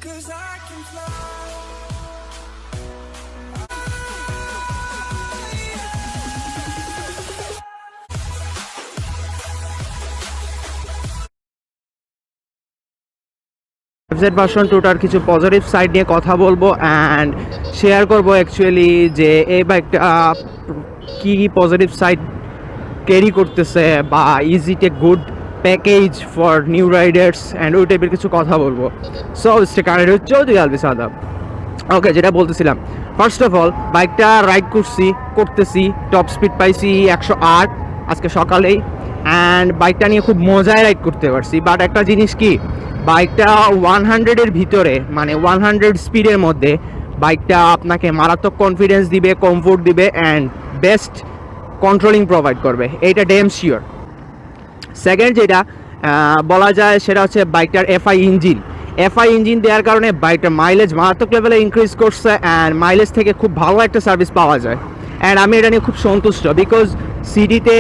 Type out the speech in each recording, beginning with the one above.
'Cause I can fly. FZ version 2টার কিছু positive side নিয়ে কথা বলবো অ্যান্ড শেয়ার করবো অ্যাকচুয়ালি যে এই বাইকটা কী পজিটিভ সাইড ক্যারি করতেছে বা is it a good package for new riders and ওই টাইপের কিছু কথা বলবো। So connected Chowdhury Alvi Shadab. Okay, যেটা বলতেছিলাম, ফার্স্ট অফ অল বাইকটা রাইড করতেছি টপ স্পিড পাইছি 108 আজকে সকালেই, অ্যান্ড বাইকটা নিয়ে খুব মজায় রাইড করতে পারছি। বাট একটা জিনিস কি, বাইকটা 100-এর ভিতরে মানে 100 স্পিডের মধ্যে বাইকটা আপনাকে মারাত্মক কনফিডেন্স দিবে, কমফোর্ট দিবে অ্যান্ড বেস্ট কন্ট্রোলিং প্রোভাইড করবে, এইটা ড্যাম শিওর। সেকেন্ড যেটা বলা যায় সেটা হচ্ছে বাইকটার এফআই ইঞ্জিন দেওয়ার কারণে বাইকটার মাইলেজ মারাত্মক লেভেলে ইনক্রিজ করছে অ্যান্ড মাইলেজ থেকে খুব ভালো একটা সার্ভিস পাওয়া যায় অ্যান্ড আমি এটা নিয়ে খুব সন্তুষ্ট। বিকজ সিটিতে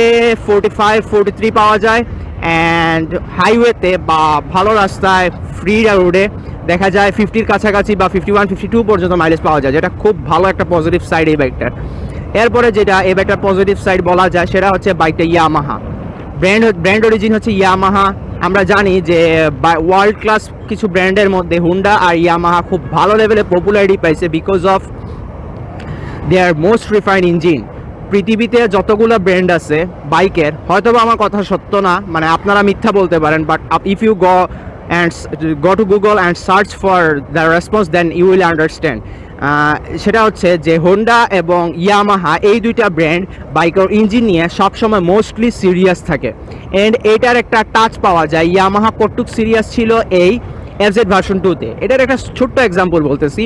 45-43 পাওয়া যায় অ্যান্ড হাইওয়েতে বা ভালো রাস্তায় ফ্রি রোডে দেখা যায় 50-র কাছাকাছি বা 51-52 পর্যন্ত মাইলেজ পাওয়া যায়, যেটা খুব ভালো একটা পজিটিভ সাইড এই বাইকটার। এরপরে যেটা এই বাইকটার পজিটিভ সাইড বলা যায় সেটা হচ্ছে বাইকটা ইয়ামাহা ব্র্যান্ড অরিজিন হচ্ছে ইয়ামাহা। আমরা জানি যে ওয়ার্ল্ড ক্লাস কিছু ব্র্যান্ডের মধ্যে হুন্ডা আর ইয়ামাহা খুব ভালো লেভেলে পপুলারিটি পাইছে because of their most refined engine. পৃথিবীতে যতগুলো ব্র্যান্ড আছে বাইকের, হয়তো বা আমার কথা সত্য না, মানে আপনারা মিথ্যা বলতে পারেন, but if you go to Google and search for the response, then you will understand. সেটা হচ্ছে যে হোন্ডা এবং ইয়ামাহা এই দুইটা ব্র্যান্ড বাইকের ইঞ্জিন নিয়ে সবসময় মোস্টলি সিরিয়াস থাকে অ্যান্ড এইটার একটা টাচ পাওয়া যায়। ইয়ামাহা কতটুক সিরিয়াস ছিল এই এফজেড ভার্সন 2তে, এটার একটা ছোট্ট এক্সাম্পল বলতেছি।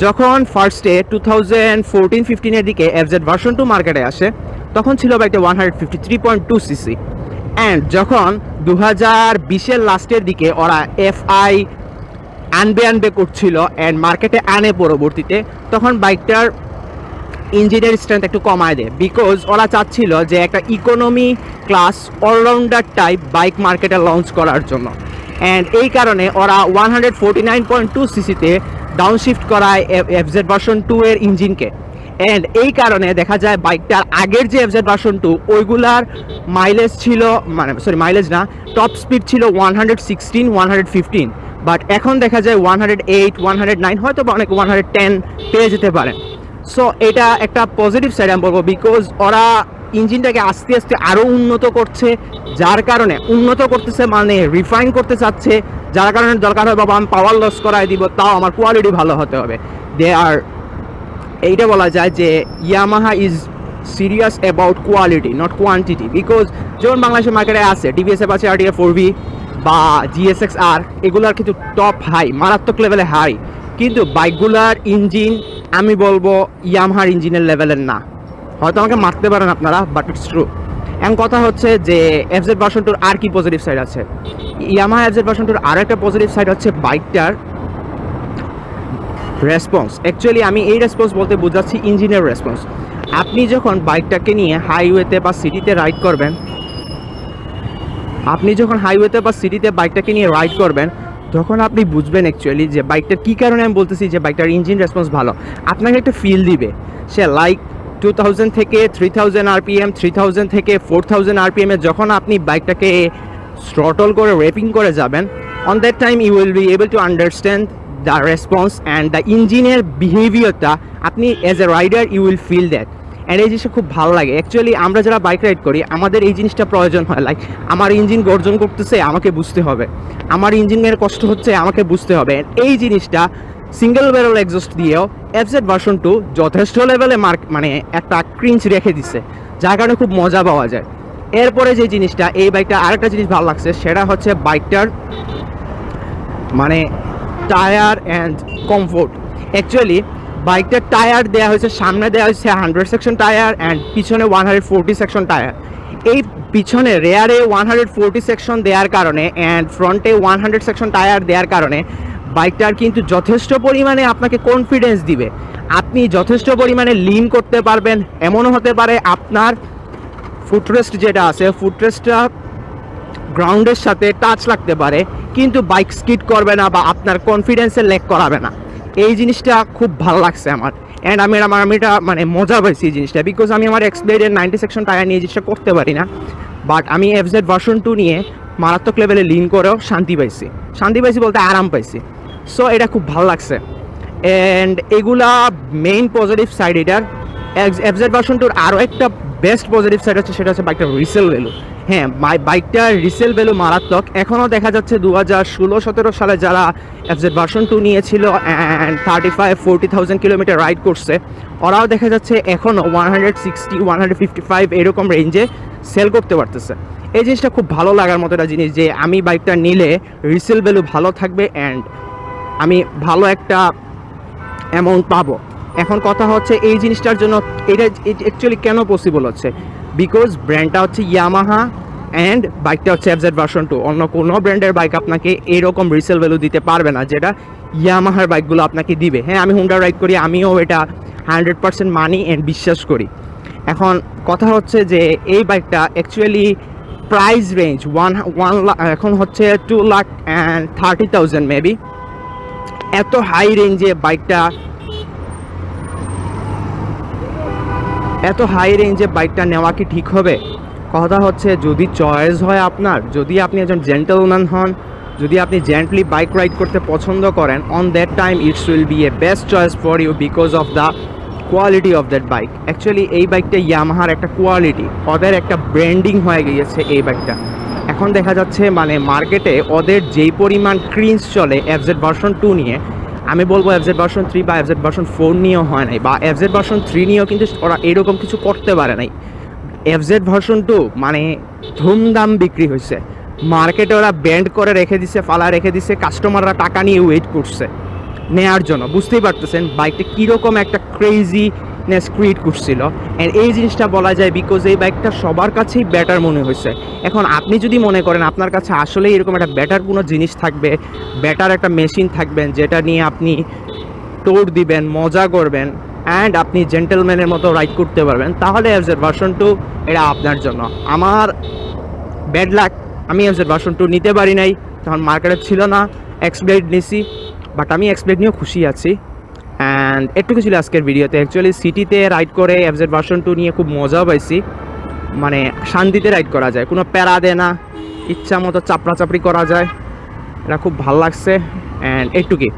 যখন ফার্স্টে 2014-15-এর দিকে এফজেড ভার্সন 2 মার্কেটে আসে তখন ছিল বাইকটা 153.2 সিসি অ্যান্ড যখন 2020-এর লাস্টের দিকে ওরা এফআই আনবে করছিল অ্যান্ড মার্কেটে আনে পরবর্তীতে, তখন বাইকটার ইঞ্জিনের স্ট্রেংথ একটু কমায় দেয় বিকজ ওরা চাচ্ছিল যে একটা economy class all rounder type bike মার্কেটে লঞ্চ করার জন্য অ্যান্ড এই কারণে ওরা 149.2 সিসিতে ডাউনশিফট করায় এফজেড ভার্সন 2 এর ইঞ্জিনকে অ্যান্ড এই কারণে দেখা যায় বাইকটার আগের যে এফজেড ভার্সন 2 ওইগুলার মাইলেজ ছিল মাইলেজ না, টপ স্পিড ছিল 116-115, বাট এখন দেখা যায় 108-109, হয়তো বা অনেক 110 পেয়ে যেতে পারেন। সো এটা একটা পজিটিভ সাইড আমি বলবো বিকজ ওরা ইঞ্জিনটাকে আস্তে আস্তে আরও উন্নত করছে, যার কারণে উন্নত করতেছে মানে রিফাইন করতে চাচ্ছে, যার কারণে দরকার হয় বাবা আমি পাওয়ার লস করাই দিব, তাও আমার কোয়ালিটি ভালো হতে হবে। এইটা বলা যায় যে Yamaha is serious about quality not quantity because যেমন বাংলাদেশের মার্কেটে আছে টিভিএস আছে RTR 4V বা GSX-R, এগুলার কিন্তু টপ হাই মারাত্মক লেভেলে হাই, কিন্তু বাইকগুলার ইঞ্জিন আমি বলবো ইয়ামাহার ইঞ্জিনের লেভেলের না। হয়তো আমাকে মারতে পারেন আপনারা, বাট ইটস ট্রু। এখন কথা হচ্ছে যে এফজেড ভার্সন 2 আর কি পজিটিভ সাইড আছে। ইয়ামাহা এফজেড ভার্সন 2 আর একটা পজিটিভ সাইড হচ্ছে বাইকটার রেসপন্স। অ্যাকচুয়ালি আমি এই রেসপন্স বলতে বোঝাচ্ছি ইঞ্জিনের রেসপন্স। আপনি যখন বাইকটাকে নিয়ে হাইওয়েতে বা সিটিতে রাইড করবেন, বাইকটাকে নিয়ে রাইড করবেন, তখন আপনি বুঝবেন অ্যাকচুয়ালি যে বাইকটার কী কারণে আমি বলতেছি যে বাইকটার ইঞ্জিন রেসপন্স ভালো। আপনাকে একটা ফিল দিবে, সে লাইক 2000 থেকে 3000 RPM, 3000 থেকে 4000 RPM যখন আপনি বাইকটাকে থ্রটল করে রেপিং করে যাবেন, on that time you will be able to understand the response and the ইঞ্জিনের বিহেভিয়ারটা আপনি as a rider you will feel that and এই জিনিসটা খুব ভালো লাগে। অ্যাকচুয়ালি আমরা যারা বাইক রাইড করি আমাদের এই জিনিসটা প্রয়োজন হয়, লাইক আমার ইঞ্জিন গর্জন করতেছে আমাকে বুঝতে হবে, আমার ইঞ্জিনের কষ্ট হচ্ছে আমাকে বুঝতে হবে। এই জিনিসটা সিঙ্গেল ব্যারেল এক্সস্ট দিয়েও এফজেড ভার্সন 2 যথেষ্ট লেভেলে মানে একটা ক্রিঞ্চ রেখে দিছে, যার কারণে খুব মজা পাওয়া যায়। এরপরে যে জিনিসটা এই বাইকটা আরেকটা জিনিস ভালো লাগছে সেটা হচ্ছে বাইকটার মানে টায়ার অ্যান্ড কমফোর্ট। অ্যাকচুয়ালি বাইকটার টায়ার দেওয়া হয়েছে, সামনে দেওয়া হয়েছে 100 সেকশন টায়ার অ্যান্ড পিছনে 140 সেকশন টায়ার। এই পিছনে রেয়ারে 140 সেকশন দেওয়ার কারণে অ্যান্ড ফ্রন্টে 100 সেকশন টায়ার দেওয়ার কারণে বাইকটার কিন্তু যথেষ্ট পরিমাণে আপনাকে কনফিডেন্স দিবে, আপনি যথেষ্ট পরিমাণে লিন করতে পারবেন। এমনও হতে পারে আপনার ফুটরেস্ট যেটা আছে ফুটরেস্টটা গ্রাউন্ডের সাথে টাচ লাগতে পারে, কিন্তু বাইক স্কিড করবে না বা আপনার কনফিডেন্সে ল্যাক করাবে না। এই জিনিসটা খুব ভালো লাগছে আমার, অ্যান্ড আমি এটা মানে মজা পাইছি এই জিনিসটা, বিকজ আমি আমার এক্সপ্লেডের 90 সেকশন টায়ার নিয়ে জিনিসটা করতে পারি না, বাট আমি এফজেড ভার্সন 2 নিয়ে মারাত্মক লেভেলে লিন করেও শান্তি পাইছি বলতে আরাম পাইছি। সো এটা খুব ভালো লাগছে, অ্যান্ড এগুলা মেইন পজিটিভ সাইড এটার। এফজেড ভার্সন 2 আরও একটা বেস্ট পজিটিভ সাইড হচ্ছে, সেটা হচ্ছে বাইকটার রিসেল ভ্যালু। হ্যাঁ, বাইকটার রিসেল ভ্যালু মারাত্মক। এখনও দেখা যাচ্ছে 2016-17 সালে যারা এফজেড ভার্সন 2 নিয়েছিল অ্যান্ড 35-40,000 কিলোমিটার রাইড করছে, ওরাও দেখা যাচ্ছে এখনও 160-155 এরকম রেঞ্জে সেল করতে পারতেছে। এই জিনিসটা খুব ভালো লাগার মতো একটা জিনিস, যে আমি বাইকটা নিলে রিসেল ভ্যালু ভালো থাকবে অ্যান্ড আমি ভালো একটা অ্যামাউন্ট পাবো। এখন কথা হচ্ছে এই জিনিসটার জন্য এটা অ্যাকচুয়ালি কেন পসিবল হচ্ছে, বিকজ ব্র্যান্ডটা হচ্ছে ইয়ামাহা অ্যান্ড বাইকটা হচ্ছে এফজেড ভার্সন 2। অন্য কোনো ব্র্যান্ডের বাইক আপনাকে এরকম রিসেল ভ্যালু দিতে পারবে না যেটা ইয়ামাহার বাইকগুলো আপনাকে দিবে। হ্যাঁ, আমি হুন্ডা রাইড করি, আমিও এটা 100% মানি অ্যান্ড বিশ্বাস করি। এখন কথা হচ্ছে যে এই বাইকটা অ্যাকচুয়ালি প্রাইস রেঞ্জ এখন হচ্ছে 2,30,000 মেবি। এত হাই রেঞ্জে বাইকটা নেওয়া কি ঠিক হবে? কথা হচ্ছে যদি চয়েস হয় আপনার, যদি আপনি একজন জেন্টলম্যান হন, যদি আপনি জেন্টলি বাইক রাইড করতে পছন্দ করেন, on that time it's will be a best choice for you because of the quality of that bike. Actually এই বাইকটা ইয়ামাহার একটা কোয়ালিটি, ওদের একটা ব্র্যান্ডিং হয়ে গিয়েছে এই বাইকটা। এখন দেখা যাচ্ছে মানে মার্কেটে ওদের যেই পরিমাণ ক্রিঞ্জ চলে এফজেড ভার্সন 2 নিয়ে, আমি বলবো এফজেড ভার্সন 3 বা এফজেড ভার্সন 4 নিয়েও হয় নাই, বা এফজেড ভার্সন 3 নিয়েও কিন্তু ওরা এরকম কিছু করতে পারে নাই। এফজেড ভার্সন 2 মানে ধুমধাম বিক্রি হয়েছে, মার্কেটে ওরা ব্যান্ড করে রেখে দিছে, ফালা রেখে দিছে, কাস্টমাররা টাকা নিয়ে ওয়েট করছে নেওয়ার জন্য। বুঝতেই পারতেছেন বাইকটা কীরকম একটা ক্রেজিনেস ক্রিয়েট করছিল, অ্যান্ড এই জিনিসটা বলা যায় বিকজ এই বাইকটা সবার কাছেই বেটার মনে হয়েছে। এখন আপনি যদি মনে করেন আপনার কাছে আসলে এরকম একটা বেটার কোনো জিনিস থাকবে, বেটার একটা মেশিন থাকবেন যেটা নিয়ে আপনি টোর দিবেন, মজা করবেন অ্যান্ড আপনি জেন্টলম্যানের মতো রাইড করতে পারবেন, তাহলে এফজেড ভার্সন 2 এটা আপনার জন্য। আমার ব্যাড লাক, আমি এফজেড ভার্সন 2 নিতে পারি নাই, তখন মার্কেটে ছিল না, এক্সপ্লেড নিছি, বাট আমি এক্সপ্লেড নিয়েও খুশি আছি। অ্যান্ড এটুকু ছিল আজকের ভিডিওতে। অ্যাকচুয়ালি সিটিতে রাইড করে এফজেড ভার্সন 2 নিয়ে খুব মজা পাইছি, মানে শান্তিতে রাইড করা যায়, কোনো প্যারা দেয় না, ইচ্ছা মতো চাপড়াচাপড়ি করা যায়, এটা খুব ভালো লাগছে। অ্যান্ড এটুকুই।